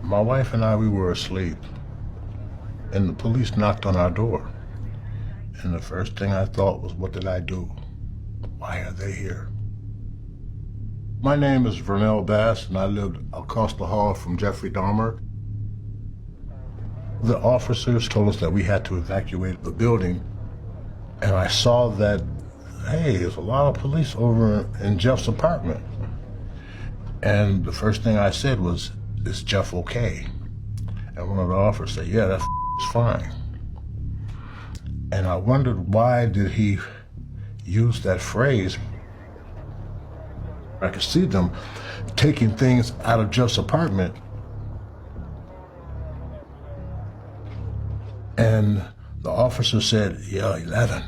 My wife and I, we were asleep, and the police knocked on our door. And the first thing I thought was, what did I do? Why are they here? My name is Vernell Bass, and I lived across the hall from Jeffrey Dahmer. The officers told us that we had to evacuate the building, and I saw that, hey, there's a lot of police over in Jeff's apartment. And the first thing I said was, is Jeff okay? And one of the officers said, yeah, that's fine. And I wondered, why did he use that phrase? I could see them taking things out of Jeff's apartment. And the officer said, yeah, 11.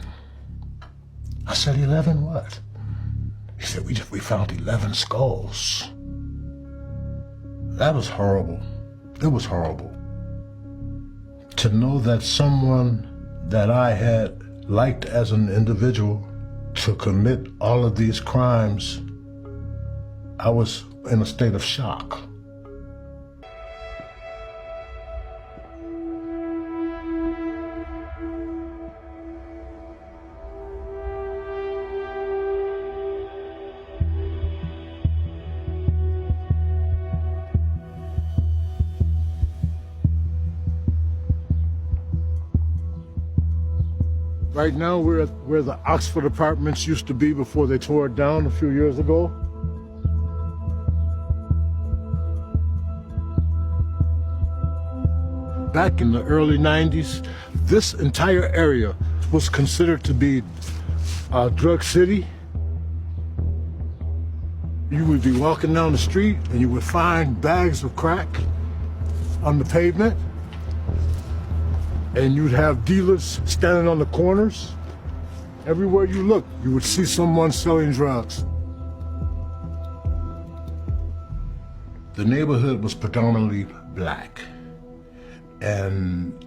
I said, 11 what? He said, we found 11 skulls. That was horrible. It was horrible. To know that someone that I had liked as an individual to commit all of these crimes, I was in a state of shock. Right now, we're at where the Oxford Apartments used to be before they tore it down a few years ago. Back in the early 90s, this entire area was considered to be a drug city. You would be walking down the street and you would find bags of crack on the pavement. And you'd have dealers standing on the corners. Everywhere you looked, you would see someone selling drugs. The neighborhood was predominantly black. And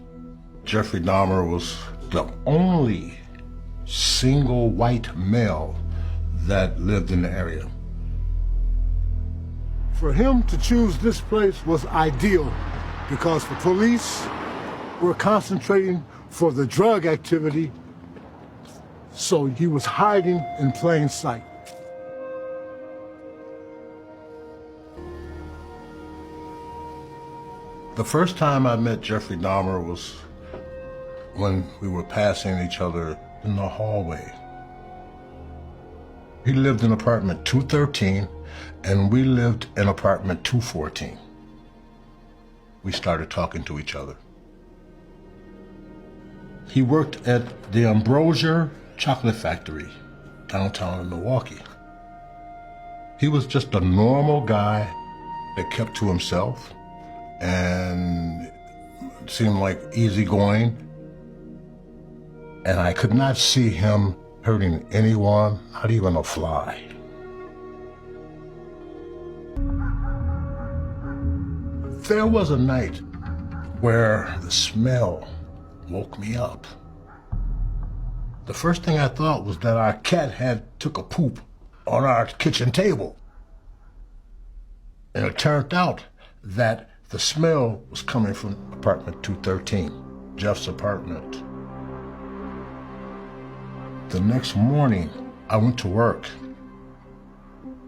Jeffrey Dahmer was the only single white male that lived in the area. For him to choose this place was ideal because the police were concentrating for the drug activity, so he was hiding in plain sight. The first time I met Jeffrey Dahmer was when we were passing each other in the hallway. He lived in apartment 213, and we lived in apartment 214. We started talking to each other. He worked at the Ambrosia Chocolate Factory downtown in Milwaukee. He was just a normal guy that kept to himself and seemed like easygoing. And I could not see him hurting anyone, not even a fly. There was a night where the smell woke me up. The first thing I thought was that our cat had took a poop on our kitchen table. And it turned out that the smell was coming from apartment 213, Jeff's apartment. The next morning, I went to work,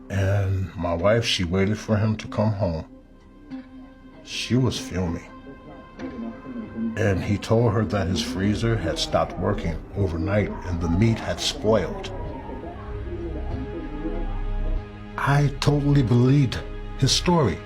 and my wife, she waited for him to come home. She was fuming. And he told her that his freezer had stopped working overnight and the meat had spoiled. I totally believed his story.